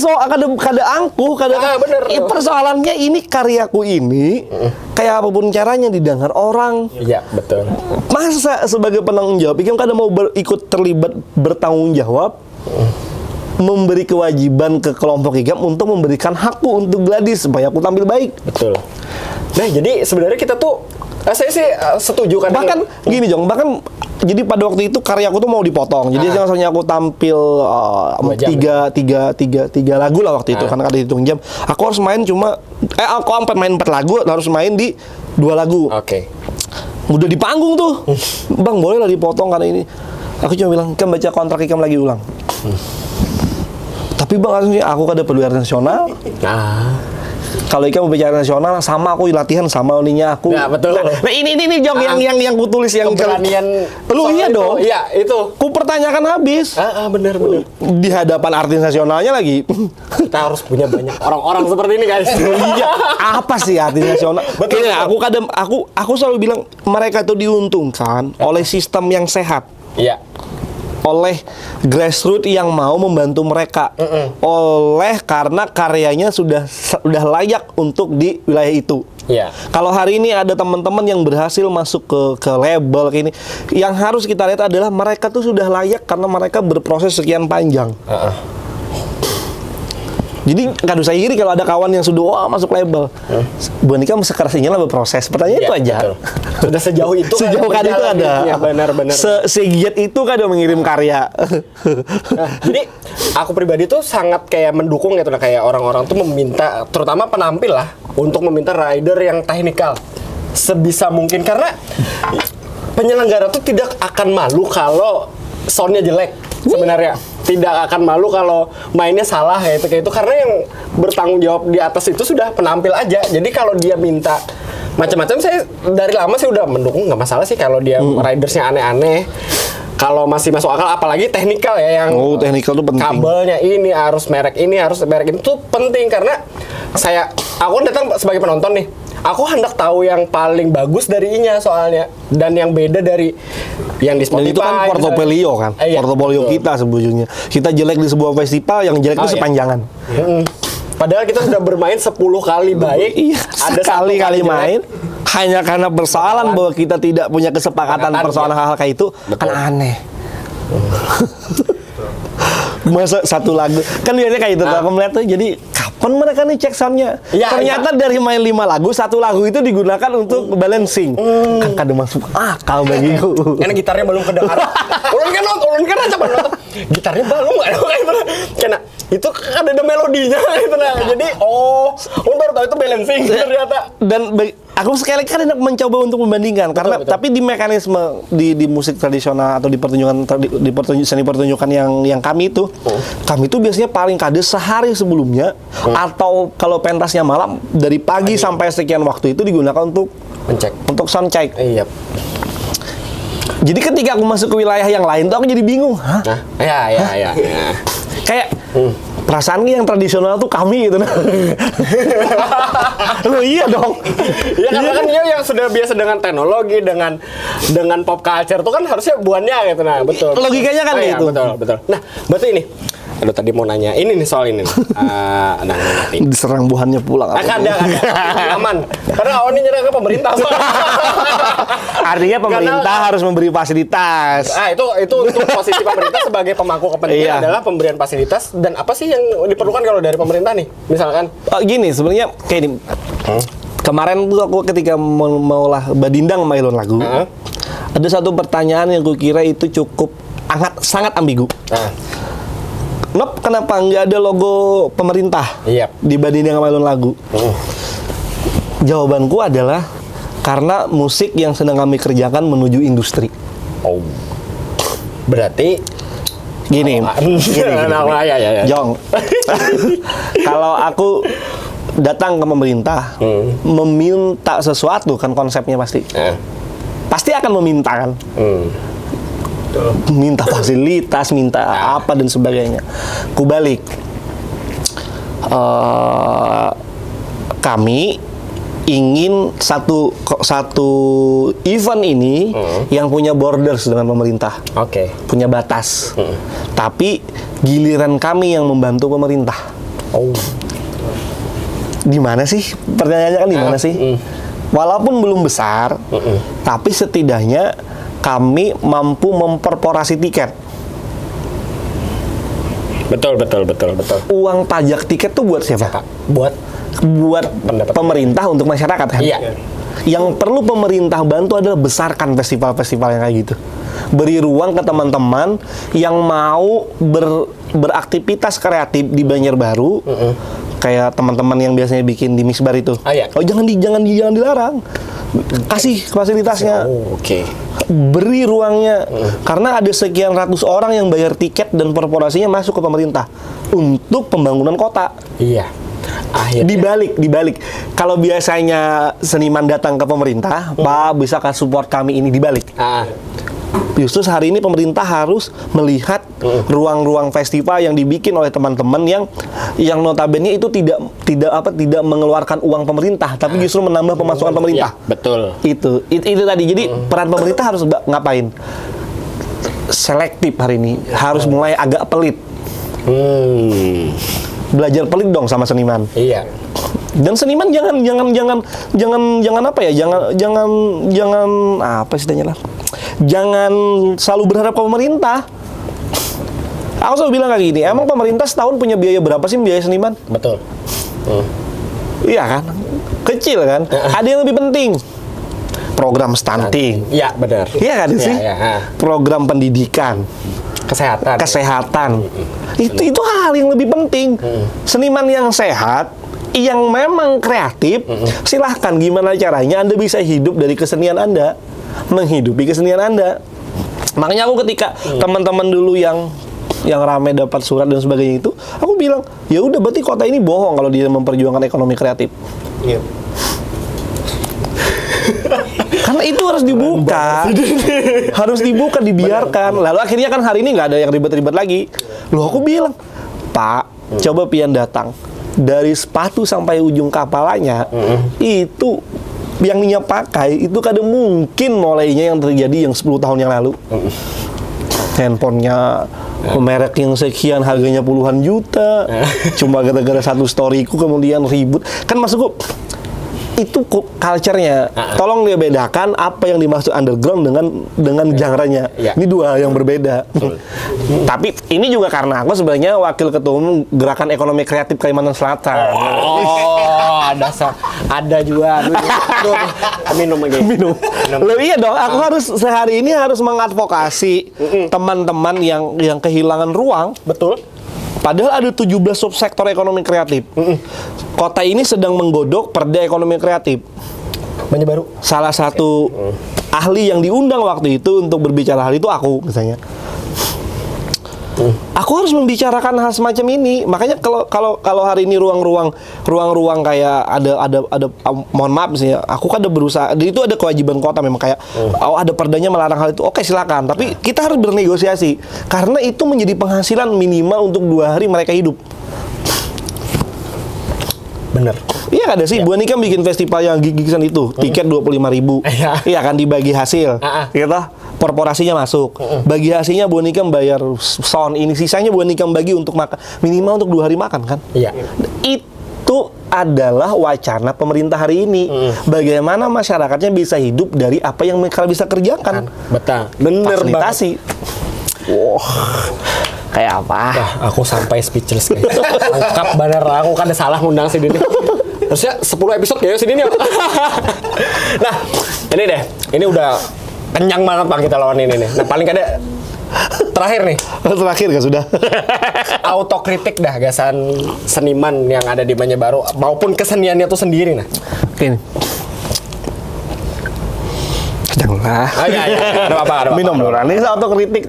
kada angkuh, persoalannya ini karyaku ini, kayak apapun caranya didengar orang. Iya, betul. Masa sebagai penanggung jawab, Ikam kada mau ikut terlibat bertanggung jawab, memberi kewajiban ke kelompok Ikam untuk memberikan hakku untuk Gladys supaya aku tampil baik. Betul. Nah, jadi sebenarnya kita tuh saya sih setuju kan. Bahkan gini Jong, jadi pada waktu itu karyaku tuh mau dipotong. Jadi misalnya aku tampil 3 lagu lah waktu itu, karena ada hitung jam. Aku harus main aku main 4 lagu, harus main di 2 lagu. Oke. Udah di panggung tuh. Bang, boleh lah dipotong karena ini. Aku cuma bilang, Ikam baca kontrak Ikam lagi ulang. Tapi Bang, aku kada peduli nasional. Nah, Kalau Ika mau bicara nasional, sama aku latihan sama ininya aku. Nah, betul. Nah, ini Jong yang ku tulis yang keberanian. Lu iya itu, dong. Iya, itu. Ku pertanyakan habis. Benar. Di hadapan artis nasionalnya lagi. Kita harus punya banyak orang-orang seperti ini, guys. Iya, apa sih artis nasional? Betul. Kayaknya aku selalu bilang mereka itu diuntungkan oleh sistem yang sehat. Iya. Oleh grassroots yang mau membantu mereka, karena karyanya sudah layak untuk di wilayah itu. Iya. Kalau hari ini ada teman-teman yang berhasil masuk ke label kayak ini, yang harus kita lihat adalah mereka tuh sudah layak karena mereka berproses sekian panjang. Jadi nggak usah iri kalau ada kawan yang sudah masuk label. Bu Nika sekeras ini lah berproses. Pertanyaan itu aja. Betul. Sudah sejauh itu sejauh kan itu ada. Ya, benar. Segiat itu kan dia mengirim karya. Jadi aku pribadi tuh sangat kayak mendukung gitu, kayak orang-orang tuh meminta, terutama penampil lah, untuk meminta rider yang teknikal sebisa mungkin, karena penyelenggara tuh tidak akan malu kalau soundnya jelek. Sebenarnya tidak akan malu kalau mainnya salah kayak itu karena yang bertanggung jawab di atas itu sudah penampil aja. Jadi kalau dia minta macam-macam, saya dari lama sih udah mendukung, nggak masalah sih kalau dia ridersnya aneh-aneh. Kalau masih masuk akal, apalagi teknikal ya, yang teknikal tuh penting. Kabelnya ini harus merek ini tuh penting, karena aku datang sebagai penonton nih. Aku hendak tahu yang paling bagus dari Inya soalnya, dan yang beda dari yang di Spotify. Dan itu kan portofolio kan, portofolio kita sebetulnya. Kita jelek di sebuah festival, yang jelek itu sepanjangan. Padahal kita sudah bermain 10 kali baik, ada sekali main, hanya karena persoalan bahwa kita tidak punya kesepakatan persoalan hal-hal kayak itu. Betul. Kan aneh. Masa satu lagu kan biasanya kayak itu, aku melihat tuh, jadi kapan mereka nih cek soundnya? Ternyata dari main 5 lagu, satu lagu itu digunakan untuk balancing. Kan kada masuk akal bagiku. Karena gitarnya belum kedengaran. ulun kan aja penonton. Gitarnya belum karena itu kan ada melodinya gitu nah. Jadi ulun baru tahu itu balancing ternyata. Dan aku sekali kan mencoba untuk membandingkan, karena betul. Tapi di mekanisme di musik tradisional atau di seni pertunjukan yang kami itu, kami itu biasanya paling kades sehari sebelumnya, atau kalau pentasnya malam dari pagi sampai sekian waktu itu digunakan untuk sound check. Iya. Jadi ketika aku masuk ke wilayah yang lain tuh aku jadi bingung. Ya. Kayak perasaan yang tradisional tuh kami gitu nah. Loh iya dong. Iya karena kan dia yang sudah biasa dengan teknologi, dengan pop culture tuh kan harusnya buannya gitu nah, betul. Logikanya kan gitu. Betul. Nah, berarti ini. Aduh tadi mau nanya ini nih soal ini. Diserang buhannya pulang. Ada. Aman. Karena awalnya nyerang ke pemerintah. Artinya pemerintah harus memberi fasilitas. Itu posisi pemerintah sebagai pemangku kepentingan adalah pemberian fasilitas. Dan apa sih yang diperlukan kalau dari pemerintah nih? Misalkan gini, sebenarnya kayak ini. Kemarin tuh aku ketika maulah badindang mailon lagu. Ada satu pertanyaan yang kukira itu cukup sangat ambigu. Kenapa nggak ada logo pemerintah dibanding yang mailon lagu? Jawabanku adalah karena musik yang sedang kami kerjakan menuju industri. Berarti gini. Jong, kalau aku datang ke pemerintah meminta sesuatu, kan konsepnya pasti akan meminta kan. Minta fasilitas, minta apa dan sebagainya. Kubalik, kami ingin satu event ini yang punya borders dengan pemerintah, punya batas. Tapi giliran kami yang membantu pemerintah. Di mana sih? Pertanyaannya kan di mana sih? Walaupun belum besar, tapi setidaknya kami mampu memperporasi tiket. Betul. Uang pajak tiket tuh buat siapa? Buat pemerintah untuk masyarakat kan? Iya. Yang perlu pemerintah bantu adalah besarkan festival-festival yang kayak gitu. Beri ruang ke teman-teman yang mau beraktivitas kreatif di Banjarbaru. Kayak teman-teman yang biasanya bikin di Misbar itu. Jangan dilarang. Kasih fasilitasnya. Beri ruangnya. Karena ada sekian ratus orang yang bayar tiket dan korporasinya masuk ke pemerintah. untuk pembangunan kota. Iya. Akhirnya Dibalik. Kalau biasanya seniman datang ke pemerintah, Pak bisa support kami ini dibalik. Justru hari ini pemerintah harus melihat ruang-ruang festival yang dibikin oleh teman-teman yang notabene itu tidak mengeluarkan uang pemerintah, tapi justru menambah pemasukan pemerintah. Ya, betul. Itu tadi. Jadi peran pemerintah harus ngapain? Selektif hari ini, harus mulai agak pelit. Belajar pelit dong sama seniman. Iya. Dan seniman jangan apa ya? Jangan apa istilahnya lah? Jangan selalu berharap ke pemerintah. Aku selalu bilang kayak gini, emang pemerintah setahun punya biaya berapa sih biaya seniman? Betul. Iya kan? Kecil kan? Ada yang lebih penting. Program stunting. Iya, benar. Iya kan sih? Iya. Program pendidikan. Kesehatan. Itu hal yang lebih penting. Seniman yang sehat, yang memang kreatif, silahkan gimana caranya Anda bisa hidup dari kesenian Anda, menghidupi kesenian Anda. Makanya aku ketika teman-teman dulu yang rame dapat surat dan sebagainya itu, aku bilang, ya udah berarti kota ini bohong kalau dia memperjuangkan ekonomi kreatif. Iya. Karena itu harus dibuka, dibiarkan. Lalu akhirnya kan hari ini nggak ada yang ribet-ribet lagi. Loh aku bilang, Pak, coba pian datang dari sepatu sampai ujung kepalanya, itu yang dia pakai itu kadang mungkin mulainya yang terjadi yang 10 tahun yang lalu. Handphonenya merek yang sekian harganya puluhan juta, cuma gara-gara satu storyku kemudian ribut. Kan maksudku itu culture-nya. Tolong dia bedakan apa yang dimaksud underground dengan genre-nya. Ini dua yang berbeda. Tapi ini juga karena aku sebenarnya wakil ketua umum Gerakan Ekonomi Kreatif Kalimantan Selatan. Ada juga. Minum. Loh iya dong, aku harus sehari ini harus mengadvokasi teman-teman yang kehilangan ruang. Betul. Padahal ada 17 subsektor ekonomi kreatif. Kota ini sedang menggodok perda ekonomi kreatif. Banyak baru. Salah satu ahli yang diundang waktu itu untuk berbicara hal itu aku misalnya. Aku harus membicarakan hal semacam ini. Makanya kalau hari ini ruang-ruang kayak ada mohon maaf misalnya, aku kan ada berusaha. Itu ada kewajiban kota memang kayak ada perdanya melarang hal itu. Oke, silakan. Tapi kita harus bernegosiasi karena itu menjadi penghasilan minimal untuk 2 hari mereka hidup. Bener. Iya ada sih, Bu Ani kan bikin festival yang gig-gigan itu, tiket 25.000. Iya kan dibagi hasil. Gitu. Korporasinya masuk. Bagi hasilnya Bu Ani kan bayar sound ini, sisanya Bu Ani kan bagi untuk makan. Minimal untuk 2 hari makan kan? Iya. Itu adalah wacana pemerintah hari ini. Bagaimana masyarakatnya bisa hidup dari apa yang mereka bisa kerjakan. Betul. Bener fasilitasi. Kayak apa? Aku sampai speechless guys. Lengkap bener, aku kan salah ngundang si Dini. Harusnya 10 episode kayaknya si Dini. Nah, ini deh. Ini udah kenyang banget Bang kita lawan ini nih. Nah, paling kada terakhir nih. Terakhir kan sudah. Autokritik dah gasan seniman yang ada di Banjarbaru maupun keseniannya tuh sendiri nah. Oke. Janganlah. Ada apa? Minum dulu. Ini autokritik.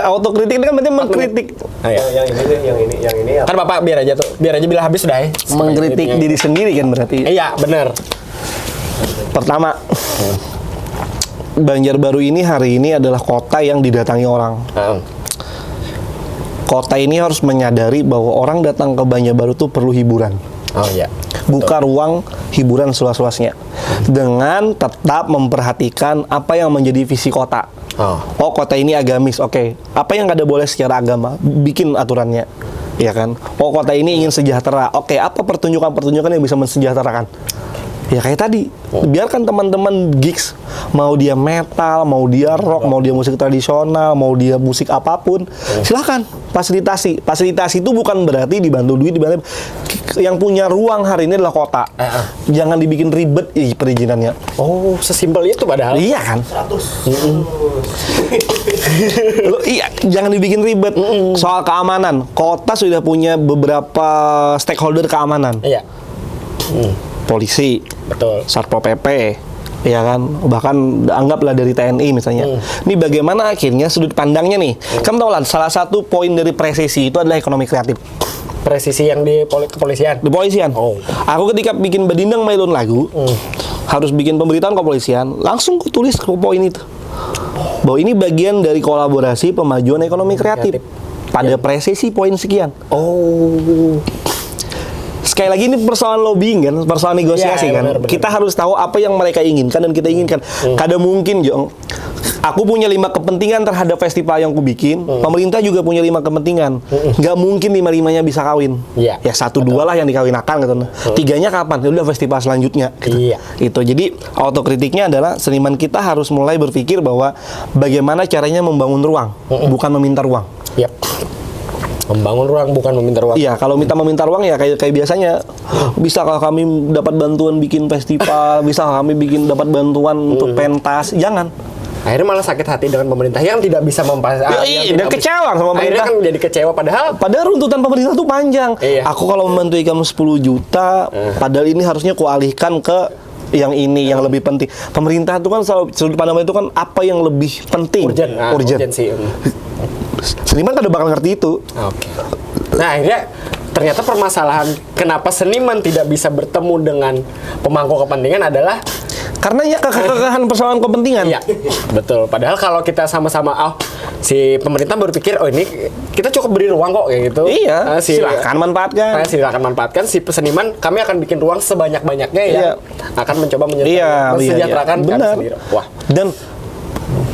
Autokritik ini kan berarti mengkritik. Yang ini. Kan Bapak biar aja bila habis sudah ya. Mengkritik diri sendiri kan berarti. Iya, benar. Pertama, Banjarbaru ini hari ini adalah kota yang didatangi orang. Kota ini harus menyadari bahwa orang datang ke Banjarbaru tuh perlu hiburan. Oh iya. Buka ruang hiburan seluas-luasnya dengan tetap memperhatikan apa yang menjadi visi kota. Oh kota ini agamis, oke. Apa yang nggak ada boleh secara agama, bikin aturannya, ya kan? Oh kota ini ingin sejahtera, oke. Apa pertunjukan-pertunjukan yang bisa mensejahterakan? Ya kayak tadi, biarkan teman-teman gigs, mau dia metal, mau dia rock, mau dia musik tradisional, mau dia musik apapun, silakan fasilitasi. Fasilitasi itu bukan berarti dibantu duit, dibantu. Yang punya ruang hari ini adalah kota. Jangan dibikin ribet perizinannya. Oh, sesimpel itu padahal. Iya kan? 100. Iya, jangan dibikin ribet. Soal keamanan, kota sudah punya beberapa stakeholder keamanan. Iya. Polisi, betul. Satpol PP, ya kan, bahkan anggaplah dari TNI misalnya. Ini bagaimana akhirnya sudut pandangnya nih. Kamu tahu lah, salah satu poin dari presisi itu adalah ekonomi kreatif. Presisi yang di kepolisian. Di polisian. Oh. Aku ketika bikin Bedindang Mailun lagu, harus bikin pemberitaan kepolisian, langsung ku tulis ke poin itu. Bahwa ini bagian dari kolaborasi pemajuan ekonomi kreatif. Pada presisi poin sekian. Oh. Sekali lagi ini persoalan lobbying kan, persoalan negosiasi Ya, kan. benar. Kita harus tahu apa yang mereka inginkan dan kita inginkan. Kadang mungkin, Jong, aku punya 5 kepentingan terhadap festival yang aku bikin. Pemerintah juga punya 5 kepentingan. Nggak mungkin 5-5-nya bisa kawin. Iya. Ya 1-2 lah yang dikawinakan gitu. 3-nya kapan? Ya udah festival selanjutnya. Gitu. Iya. Itu. Jadi autokritiknya adalah seniman kita harus mulai berpikir bahwa bagaimana caranya membangun ruang, bukan meminta ruang. Yap. Membangun ruang bukan meminta ruang. Iya, kalau meminta ruang ya kayak biasanya. Bisakah kami dapat bantuan bikin festival? Bisakah kami dapat bantuan untuk pentas? Jangan. Akhirnya malah sakit hati dengan pemerintah yang tidak bisa Iya, dan kecewa sama Akhirnya pemerintah. kan jadi kecewa Padahal runtutan pemerintah tuh panjang. Iya. Aku kalau membantu kamu 10 juta, padahal ini harusnya kualihkan ke yang ini yang lebih penting. Pemerintah itu kan sudut pandang itu kan apa yang lebih penting? urgent sih. Seniman kan udah bakal ngerti itu. Oke. Nah, akhirnya ternyata permasalahan kenapa seniman tidak bisa bertemu dengan pemangku kepentingan adalah Karena ya kekekahan persoalan kepentingan. iya, betul. Padahal kalau kita sama-sama si pemerintah berpikir ini kita cukup beri ruang kok kayak gitu. Iya, silakan manfaatkan. Silakan manfaatkan si seniman, kami akan bikin ruang sebanyak-banyaknya ya. Akan mencoba mensejahterakan kami benar. sendiri. Wah. Dan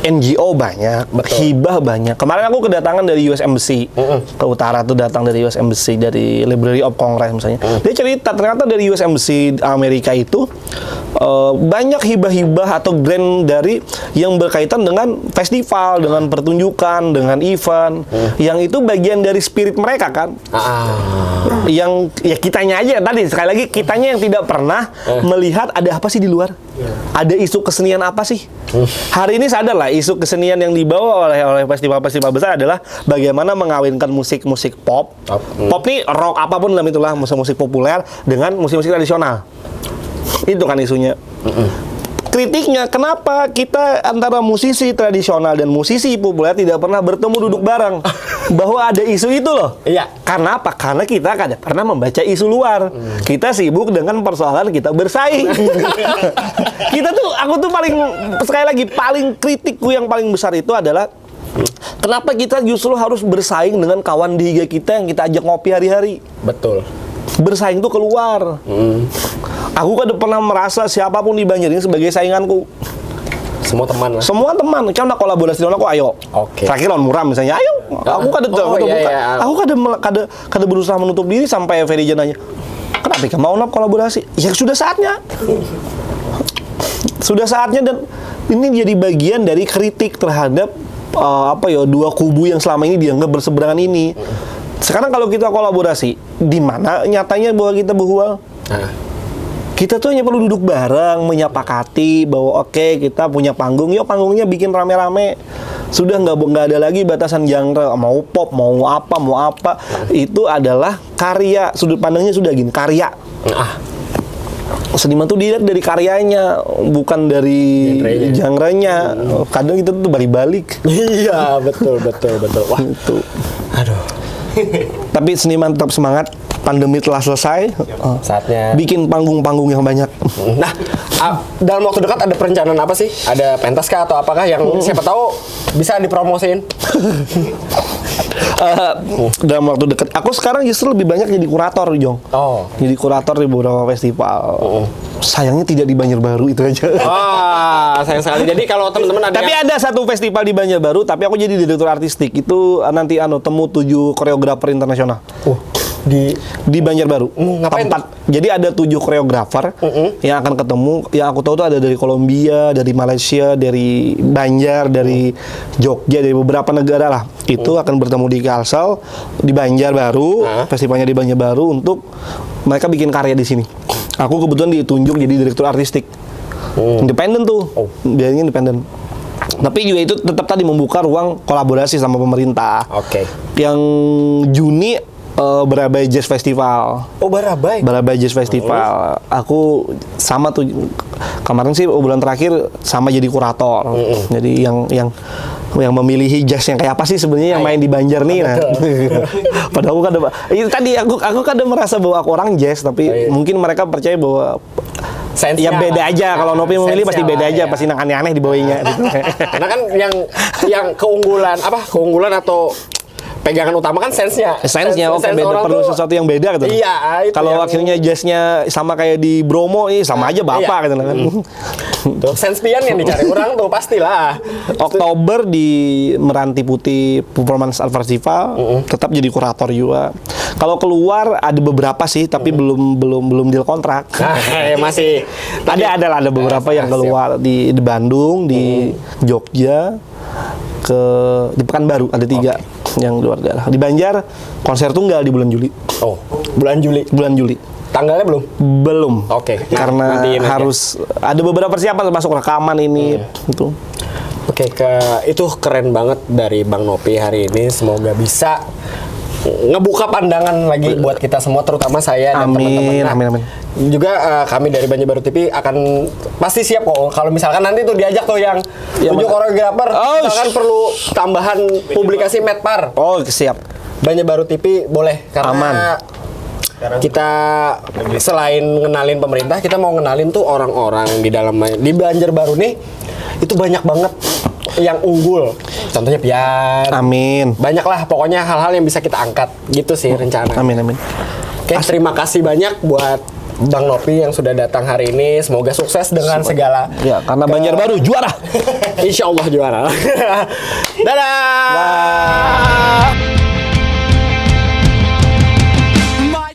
NGO banyak, hibah banyak. Kemarin aku kedatangan dari US Embassy ke utara tuh, datang dari US Embassy, dari Library of Congress misalnya. Dia cerita ternyata dari US Embassy Amerika itu banyak hibah-hibah atau grant dari yang berkaitan dengan festival, dengan pertunjukan, dengan event, yang itu bagian dari spirit mereka kan. Yang ya kitanya aja tadi sekali lagi kitanya yang tidak pernah melihat ada apa sih di luar. Ada isu kesenian apa sih? Hari ini sadar lah isu kesenian yang dibawa oleh festival-festival besar adalah bagaimana mengawinkan musik-musik pop. Pop nih rock apapun dalam itulah, musik-musik populer dengan musik-musik tradisional. Itu kan isunya. Kritiknya, kenapa kita antara musisi tradisional dan musisi populer tidak pernah bertemu duduk bareng? Bahwa ada isu itu loh. Iya. Karena apa? Karena kita kadang pernah membaca isu luar. Kita sibuk dengan persoalan kita bersaing. Aku tuh paling kritikku yang paling besar itu adalah kenapa kita justru harus bersaing dengan kawan dihiga kita yang kita ajak ngopi hari-hari. Betul. Bersaing tuh keluar. Aku kan pernah merasa siapapun di Banjar ini sebagai sainganku. Semua teman lah. Semua teman, kan udah kolaborasi dengan aku, ayo. Oke. Terakhir lawan Muram misalnya, ayo. Aku kada berusaha menutup diri sampai Ferry nanya, kenapa kamu mau kolaborasi? Ya sudah saatnya. Sudah saatnya, dan ini jadi bagian dari kritik terhadap dua kubu yang selama ini dianggap berseberangan ini. Sekarang kalau kita kolaborasi, di mana nyatanya bahwa kita berhual? Kita tuh hanya perlu duduk bareng, menyepakati bahwa oke, kita punya panggung, yuk panggungnya bikin rame-rame. Sudah nggak ada lagi batasan genre, mau pop, mau apa. Itu adalah karya, sudut pandangnya sudah gini, karya. Seniman tuh dilihat dari karyanya, bukan dari genre-nya. Kadang kita tuh balik-balik. Iya, betul. Wah, itu. aduh. Tapi seniman tetap semangat. Pandemi telah selesai. Saatnya bikin panggung-panggung yang banyak. Nah, dalam waktu dekat ada perencanaan apa sih? Ada pentas kah atau apakah yang siapa tahu bisa dipromosin? Dalam waktu dekat, aku sekarang justru lebih banyak jadi kurator, Jong. Jadi kurator di beberapa festival. Sayangnya tidak di Banjarbaru, itu aja. Sayang sekali. Jadi kalau teman-teman ada tapi ada satu festival di Banjarbaru, tapi aku jadi direktur artistik. Itu nanti temu 7 koreografer internasional. Di Banjarbaru. Ngapain? Jadi ada 7 koreografer yang akan ketemu. Yang aku tahu tuh ada dari Kolombia, dari Malaysia, dari Banjar, dari Jogja, dari beberapa negara lah. Itu akan bertemu di Kalsel, di Banjarbaru, festivalnya di Banjarbaru, untuk mereka bikin karya di sini. Aku kebetulan ditunjuk jadi direktur artistik. Independen tuh. Biasanya independen. Tapi juga itu tetap tadi membuka ruang kolaborasi sama pemerintah. Oke. Yang Juni Barabai Jazz Festival. Oh, Barabai. Barabai Jazz Festival. Aku sama tuh kemarin sih bulan terakhir sama jadi kurator. Jadi yang memilih jazz yang kayak apa sih sebenarnya yang main di Banjar nih. Nah. Padahal aku kan itu tadi aku kadang merasa bahwa aku orang jazz tapi mungkin mereka percaya bahwa Sense-nya ya beda aja kalau Nopi memilih pasti Sense-nya beda lah, aja ya. pasti aneh-aneh di bawahnya gitu. Karena kan yang keunggulan atau pegangan utama kan sense-nya. Sense-nya oke Sense beda orang perlu tuh- sesuatu yang beda gitu. Iya, itu Kalau yang- akhirnya jazznya sama kayak di Bromo, sama aja bapak gitu kan. Tuh, sense pian yang dicari orang tuh pastilah. Oktober di Meranti Putih Performance Art Festival tetap jadi kurator juga. Kalau keluar ada beberapa sih tapi belum deal kontrak. Nah, masih Ada beberapa yang keluar di Bandung, di Jogja, di Pekanbaru ada 3 yang luar daerah. Di Banjar konser tunggal di bulan Juli. Oh, bulan Juli. Bulan Juli. Tanggalnya belum? Belum. Oke. Karena Nantiin aja. harus ada beberapa persiapan termasuk rekaman ini itu. Oke, itu keren banget dari Bang Nopi hari ini. Semoga bisa ngebuka pandangan lagi buat kita semua, terutama saya dan Amin, teman-teman. amin. Juga kami dari Banjar Baru TV akan pasti siap kok kalau misalkan nanti tuh diajak tuh yang Ya, 7 mana? koreografer, Oh, misalkan perlu tambahan publikasi medpar. Oh, siap. Banjar Baru TV boleh karena Aman. kita selain ngenalin pemerintah, kita mau ngenalin tuh orang-orang di dalam di Banjarbaru nih itu banyak banget yang unggul. Contohnya Pian. Amin. Banyak lah pokoknya hal-hal yang bisa kita angkat gitu sih rencana. Amin, amin. Oke, terima kasih banyak buat Bang Nopi yang sudah datang hari ini. Semoga sukses dengan segala. Ya, karena Banjarbaru juara. Insya Allah juara. Dadah. Dah.